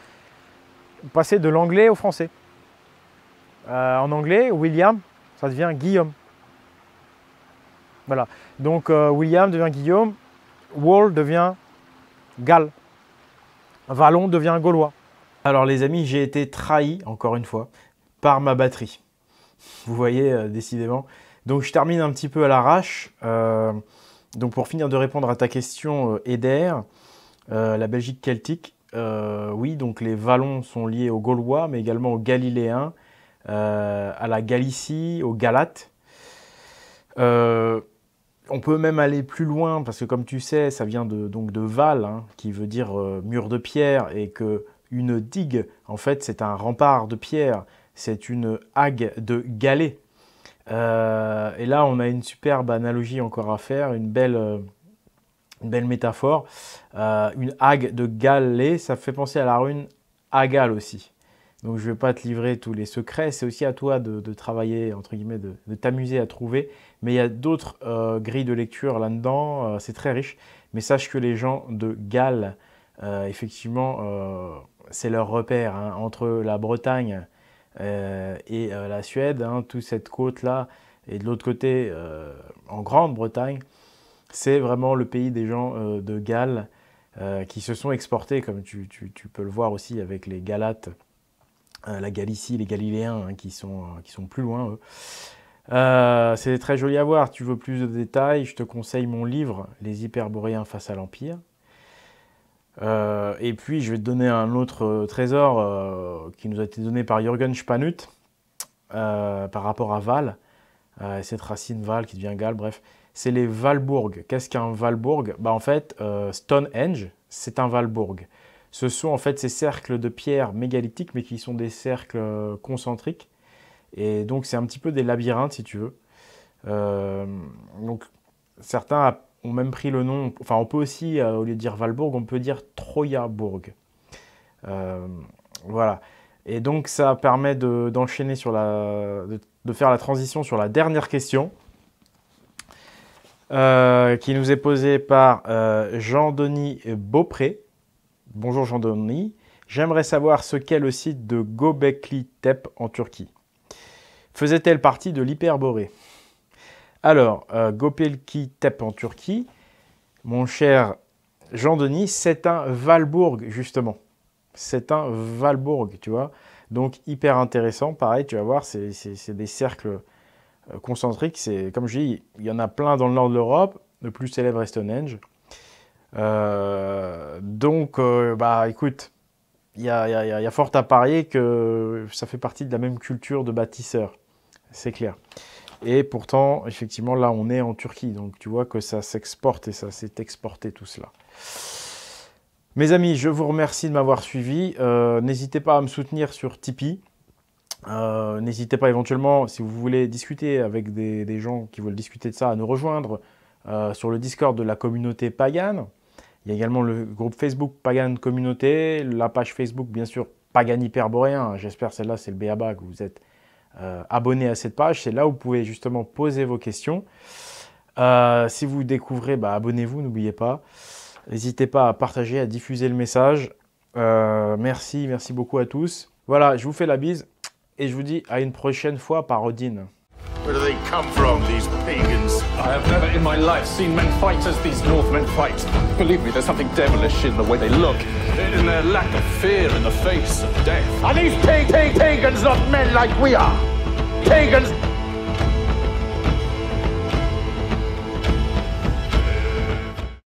passer de l'anglais au français. En anglais, William, ça devient Guillaume. Voilà. Donc William devient Guillaume, Wall devient Galles, Vallon devient Gaulois. Alors les amis, j'ai été trahi, encore une fois, par ma batterie. Vous voyez, décidément. Donc je termine un petit peu à l'arrache. Donc pour finir de répondre à ta question, Eder, la Belgique celtique, oui, donc les Wallons sont liés aux Gaulois, mais également aux Galiléens, à la Galicie, aux Galates. On peut même aller plus loin, parce que comme tu sais, ça vient donc de Val, hein, qui veut dire mur de pierre, et qu'une digue, en fait, c'est un rempart de pierre, c'est une hague de galets. Et là, on a une superbe analogie encore à faire, une belle métaphore. Une hague de galets, ça fait penser à la rune à Galles aussi. Donc je ne vais pas te livrer tous les secrets, c'est aussi à toi de travailler, entre guillemets, de t'amuser à trouver. Mais il y a d'autres grilles de lecture là-dedans, c'est très riche. Mais sache que les gens de Galles, effectivement, c'est leur repère hein, entre la Bretagne et la Suède, hein, toute cette côte-là, et de l'autre côté, en Grande-Bretagne, c'est vraiment le pays des gens de Galles qui se sont exportés, comme tu peux le voir aussi avec les Galates, la Galicie, les Galiléens hein, qui sont plus loin, eux. C'est très joli à voir. Tu veux plus de détails, je te conseille mon livre « Les Hyperboréens face à l'Empire ». Et puis, je vais te donner un autre trésor qui nous a été donné par Jürgen Spanut par rapport à Val, cette racine Val qui devient Galles, bref. C'est les Valbourg. Qu'est-ce qu'un Valbourg? En fait, Stonehenge, c'est un Valbourg. Ce sont en fait ces cercles de pierre mégalithiques, mais qui sont des cercles concentriques. Et donc, c'est un petit peu des labyrinthes, si tu veux. Donc, certains ont même pris le nom... Enfin, on peut aussi, au lieu de dire Valbourg, on peut dire Troyabourg. Voilà. Et donc, ça permet d'enchaîner sur de faire la transition sur la dernière question, qui nous est posée par Jean-Denis Beaupré. Bonjour Jean-Denis. J'aimerais savoir ce qu'est le site de Göbekli Tepe en Turquie. Faisait-elle partie de l'Hyperborée? Alors, Göbekli Tepe en Turquie, mon cher Jean-Denis, c'est un Valbourg, justement. C'est un Valbourg, tu vois. Donc, hyper intéressant. Pareil, tu vas voir, c'est des cercles concentriques. Comme je dis, il y en a plein dans le nord de l'Europe. Le plus célèbre est Stonehenge. Écoute, il y a fort à parier que ça fait partie de la même culture de bâtisseurs. C'est clair. Et pourtant, effectivement, là, on est en Turquie. Donc, tu vois que ça s'exporte et ça s'est exporté tout cela. Mes amis, je vous remercie de m'avoir suivi. N'hésitez pas à me soutenir sur Tipeee. N'hésitez pas éventuellement, si vous voulez discuter avec des gens qui veulent discuter de ça, à nous rejoindre sur le Discord de la communauté Pagan. Il y a également le groupe Facebook Pagan Communauté, la page Facebook, bien sûr, Pagan Hyperboréen. J'espère celle-là, c'est le b.a.-ba que vous êtes abonné à cette page. C'est là où vous pouvez justement poser vos questions. Si vous découvrez, abonnez-vous, n'oubliez pas. N'hésitez pas à partager, à diffuser le message. Merci beaucoup à tous. Voilà, je vous fais la bise et je vous dis à une prochaine fois par Odin. Where do they come from, these pagans? I have never in my life seen men fight as these Northmen fight. Believe me, there's something devilish in the way they look, in their lack of fear in the face of death. Are these pagans not men like we are? Pagans